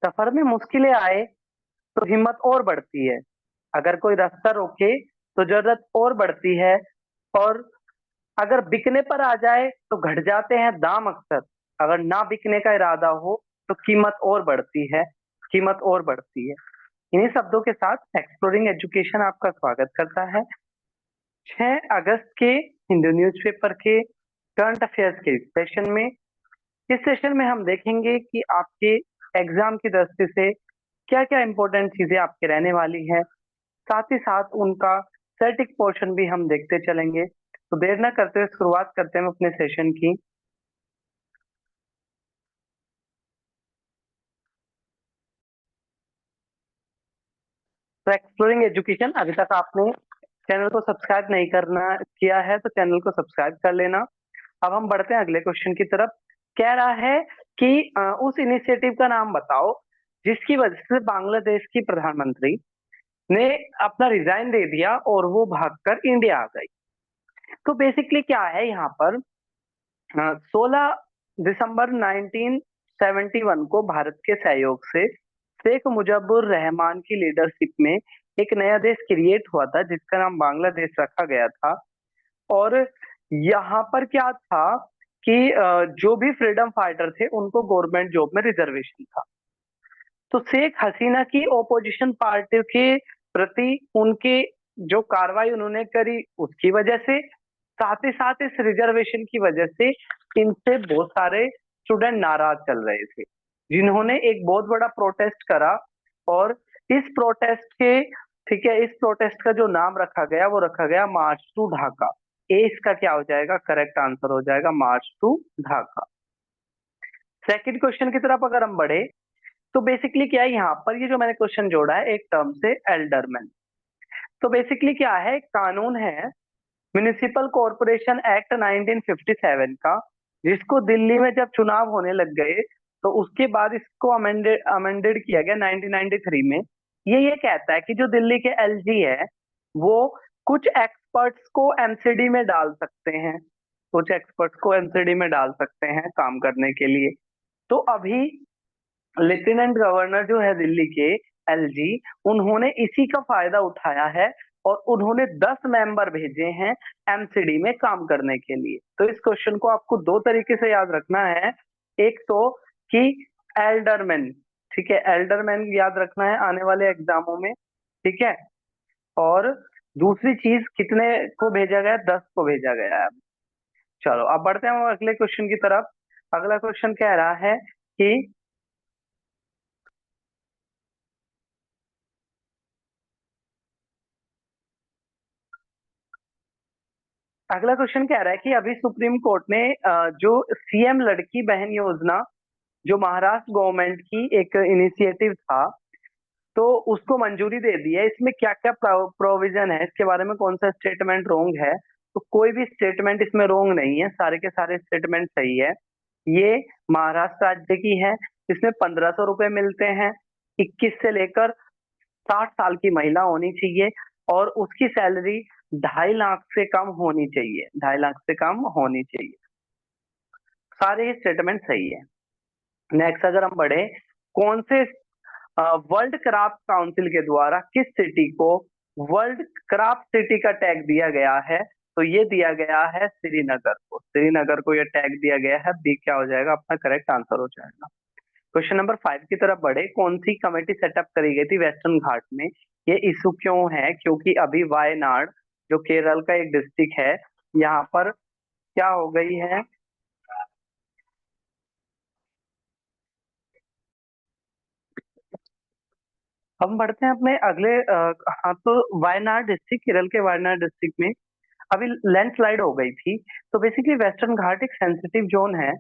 सफर में मुश्किलें आए तो हिम्मत और बढ़ती है। अगर कोई रास्ता रोके तो जरूरत और बढ़ती है। और अगर बिकने पर आ जाए तो घट जाते हैं दाम अक्सर। अगर ना बिकने का इरादा हो तो कीमत और बढ़ती है। कीमत और बढ़ती है। इन्हीं शब्दों के साथ एक्सप्लोरिंग एजुकेशन आपका स्वागत करता है 6 अगस्त के हिंदू न्यूज़पेपर के करंट अफेयर्स के सेशन में। इस सेशन में हम देखेंगे कि आपके एग्जाम की दृष्टि से क्या क्या इंपॉर्टेंट चीजें आपके रहने वाली है। साथ ही साथ उनका स्टैटिक पोर्शन भी हम देखते चलेंगे। तो देर न करते हुए शुरुआत करते हैं हम अपने सेशन की। तो एक्सप्लोरिंग एजुकेशन, अभी तक आपने चैनल को सब्सक्राइब नहीं करना किया है तो चैनल को सब्सक्राइब कर लेना। अब हम बढ़ते हैं अगले क्वेश्चन की तरफ। कह रहा है कि उस इनिशिएटिव का नाम बताओ जिसकी वजह से बांग्लादेश की प्रधानमंत्री ने अपना रिजाइन दे दिया और वो भागकर इंडिया आ गई। तो बेसिकली क्या है यहाँ पर, 16 दिसंबर 1971 को भारत के सहयोग से शेख मुजीबुर रहमान की लीडरशिप में एक नया देश क्रिएट हुआ था जिसका नाम बांग्लादेश रखा गया था। और यहाँ पर क्या था कि जो भी फ्रीडम फाइटर थे उनको गवर्नमेंट जॉब में रिजर्वेशन था। तो शेख हसीना की ओपोजिशन पार्टी के प्रति उनके जो कार्रवाई उन्होंने करी उसकी वजह से, साथ ही साथ इस रिजर्वेशन की वजह से इनसे बहुत सारे स्टूडेंट नाराज चल रहे थे जिन्होंने एक बहुत बड़ा प्रोटेस्ट करा। और इस प्रोटेस्ट के, ठीक है, इस प्रोटेस्ट का जो नाम रखा गया वो रखा गया मार्च टू ढाका। ए इसका क्या हो जाएगा, करेक्ट आंसर हो जाएगा March two Dhaka. Second question की तरफ अगर हम बढ़े तो बेसिकली क्या है यहाँ पर, ये जो मैंने क्वेश्चन जोड़ा है एक टर्म से, एल्डरमैन। तो बेसिकली क्या है, एक कानून है म्युनिसिपल कॉरपोरेशन एक्ट 1957 का, जिसको दिल्ली में जब चुनाव होने लग गए तो उसके बाद इसको अमेंडेड अमेंडेड किया गया 1993 में। ये कहता है कि जो दिल्ली के एलजी है वो कुछ एक्सपर्ट्स को एमसीडी में डाल सकते हैं। कुछ एक्सपर्ट्स को एमसीडी में डाल सकते हैं काम करने के लिए। तो अभी लेफ्टिनेंट गवर्नर जो है दिल्ली के, एलजी, उन्होंने इसी का फायदा उठाया है और उन्होंने 10 मेंबर भेजे हैं एमसीडी में काम करने के लिए। तो इस क्वेश्चन को आपको दो तरीके से याद रखना है। एक तो कि एल्डरमैन, ठीक है, एल्डरमैन याद रखना है आने वाले एग्जामों में, ठीक है। और दूसरी चीज, कितने को भेजा गया, 10 को भेजा गया है। चलो अब बढ़ते हैं हम अगले क्वेश्चन की तरफ। अगला क्वेश्चन कह रहा है कि अगला क्वेश्चन कह रहा है कि अभी सुप्रीम कोर्ट ने जो सीएम लड़की बहन योजना, जो महाराष्ट्र गवर्नमेंट की एक इनिशिएटिव था, तो उसको मंजूरी दे दी है। इसमें क्या क्या प्रोविजन है, इसके बारे में कौन सा स्टेटमेंट रोंग है? तो कोई भी स्टेटमेंट इसमें रोंग नहीं है, सारे के सारे स्टेटमेंट सही है। ये महाराष्ट्र राज्य की है। इसमें 1500 रुपए मिलते हैं। 21 से लेकर 60 साल की महिला होनी चाहिए और उसकी सैलरी 2.5 लाख से कम होनी चाहिए। 2.5 लाख से कम होनी चाहिए। सारे ही स्टेटमेंट सही है। नेक्स्ट अगर हम बढ़े, कौन से वर्ल्ड क्राफ्ट काउंसिल के द्वारा किस सिटी को वर्ल्ड क्राफ्ट सिटी का टैग दिया गया है? तो ये दिया गया है श्रीनगर को। श्रीनगर को ये टैग दिया गया है। बी क्या हो जाएगा अपना करेक्ट आंसर हो जाएगा। क्वेश्चन नंबर 5 की तरफ बढ़े, कौन सी कमेटी सेटअप करी गई थी वेस्टर्न घाट में? ये इशू क्यों है? क्योंकि अभी वायनाड जो केरल का एक डिस्ट्रिक्ट है, यहाँ पर क्या हो गई है। हम बढ़ते हैं अपने अगले हाँ, तो वायनाड डिस्ट्रिक्ट, केरल के वायनाड डिस्ट्रिक्ट में अभी लैंडस्लाइड हो गई थी। तो बेसिकली वेस्टर्न घाट एक सेंसिटिव जोन है,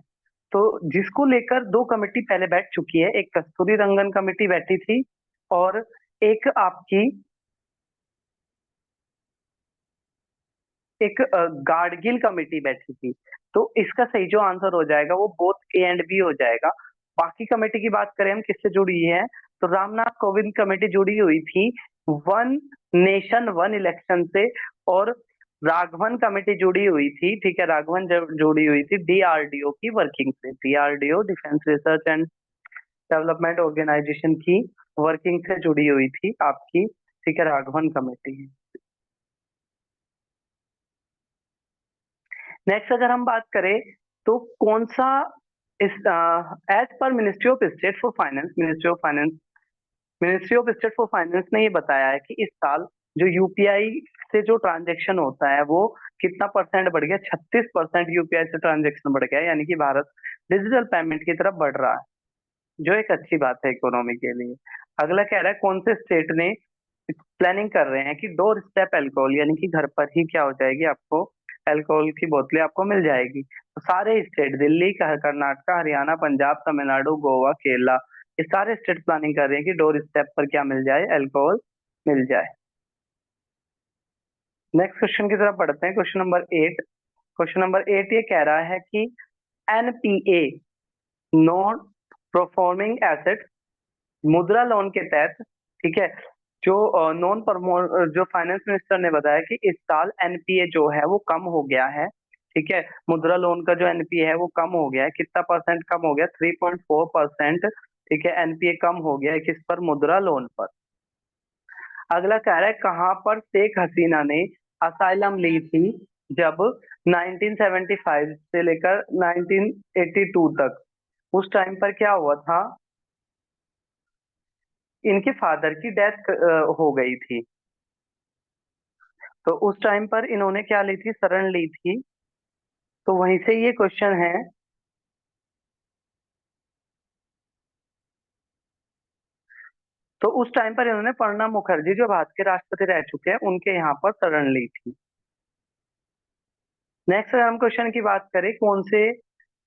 तो जिसको लेकर दो कमेटी पहले बैठ चुकी है। एक कस्तूरी रंगन कमेटी बैठी थी और एक आपकी एक गाडगिल कमेटी बैठी थी। तो इसका सही जो आंसर हो जाएगा वो बोथ ए एंड बी हो जाएगा। बाकी कमेटी की बात करें हम किससे जुड़ी है, तो रामनाथ कोविंद कमेटी जुड़ी हुई थी वन नेशन वन इलेक्शन से। और राघवन कमेटी जुड़ी हुई थी, ठीक है, राघवन जुड़ी हुई थी डीआरडीओ की वर्किंग से। DRDO defence research and development organisation की वर्किंग से जुड़ी हुई थी आपकी, ठीक है, राघवन कमेटी। नेक्स्ट अगर हम बात करें तो कौन सा इस एज पर ministry of state for finance, ministry of state for finance ने ये बताया है कि इस साल जो यूपीआई से जो ट्रांजैक्शन होता है वो कितना परसेंट बढ़ गया, 36% यूपीआई से ट्रांजैक्शन बढ़ गया, यानी कि भारत डिजिटल पेमेंट की तरफ बढ़ रहा है, जो एक अच्छी बात है इकोनॉमी के लिए। अगला कह रहा है कौन से स्टेट ने प्लानिंग कर रहे हैं कि डोर स्टेप अल्कोहल, यानी कि घर पर ही क्या हो जाएगी, आपको अल्कोहल की बोतलें आपको मिल जाएगी। तो सारे स्टेट, दिल्ली, कर्नाटका, हरियाणा, पंजाब, तमिलनाडु, गोवा, केरला, ये सारे स्टेट प्लानिंग कर रहे हैं कि डोर स्टेप पर क्या मिल जाए, अल्कोहल मिल जाए। नेक्स्ट क्वेश्चन की तरफ बढ़ते हैं, क्वेश्चन नंबर 8 ये कह रहा है कि एनपीए, नॉन परफॉर्मिंग एसेट, मुद्रा लोन के तहत, ठीक है, जो नॉन परमो जो फाइनेंस मिनिस्टर ने बताया कि इस साल एनपीए जो है वो कम हो गया है, ठीक है, मुद्रा लोन का जो एनपीए है वो कम हो गया है, कितना परसेंट कम हो गया, 3.4%, ठीक है, एनपीए कम हो गया है किस पर, मुद्रा लोन पर। अगला कह रहा है कहाँ पर शेख हसीना ने असाइलम ली थी जब 1975 से लेकर 1982 तक, उस टाइम पर क्या हुआ था, इनके फादर की डेथ हो गई थी, तो उस टाइम पर इन्होंने क्या ली थी, शरण ली थी, तो वहीं से ये क्वेश्चन है। तो उस टाइम पर इन्होंने प्रणब मुखर्जी जो भारत के राष्ट्रपति रह चुके हैं उनके यहाँ पर शरण ली थी। नेक्स्ट अगर हम क्वेश्चन की बात करें, कौन से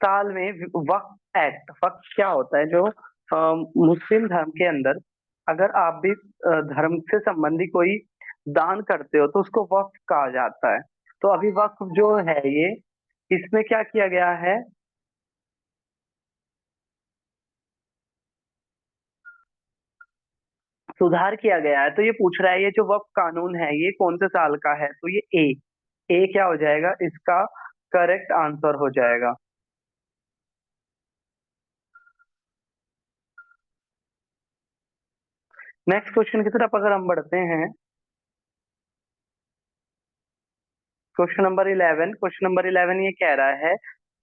साल में वक्फ एक्ट, वक्फ क्या होता है, जो मुस्लिम धर्म के अंदर अगर आप भी धर्म से संबंधी कोई दान करते हो तो उसको वक्फ कहा जाता है। तो अभी वक्फ जो है ये, इसमें क्या किया गया है, सुधार किया गया है। तो ये पूछ रहा है ये जो वक्फ कानून है ये कौन से साल का है, तो ये ए क्या हो जाएगा, इसका करेक्ट आंसर हो जाएगा। नेक्स्ट क्वेश्चन की तरफ अगर हम बढ़ते हैं, क्वेश्चन नंबर 11 ये कह रहा है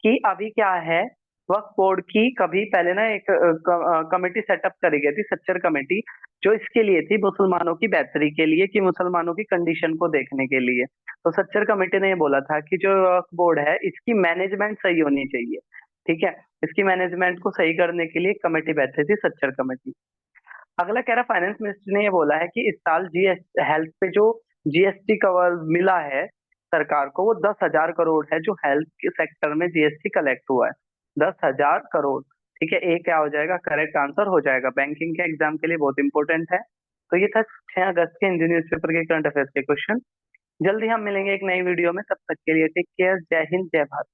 कि अभी क्या है, वक्फ बोर्ड की कभी पहले ना एक कमेटी सेटअप करी गई थी, सच्चर कमेटी, जो इसके लिए थी, मुसलमानों की बेहतरी के लिए, कि मुसलमानों की कंडीशन को देखने के लिए। तो सच्चर कमेटी ने ये बोला था कि जो वक्फ बोर्ड है इसकी मैनेजमेंट सही होनी चाहिए, ठीक है, इसकी मैनेजमेंट को सही करने के लिए कमेटी बैठी थी, सच्चर कमेटी। अगला कह रहा फाइनेंस मिनिस्टर ने ये बोला है कि इस साल जीएस हेल्थ पे जो जीएसटी कवर मिला है सरकार को, वो 10,000 करोड़ है, जो हेल्थ के सेक्टर में जीएसटी कलेक्ट हुआ है, 10,000 करोड़, ठीक है, एक क्या हो जाएगा, करेक्ट आंसर हो जाएगा, बैंकिंग के एग्जाम के लिए बहुत इंपॉर्टेंट है। तो ये था 6 अगस्त के हिंदी न्यूज़पेपर के करंट अफेयर्स के क्वेश्चन। जल्दी हम मिलेंगे एक नई वीडियो में, तब तक के लिए टेक केयर, जय हिंद, जय भारत।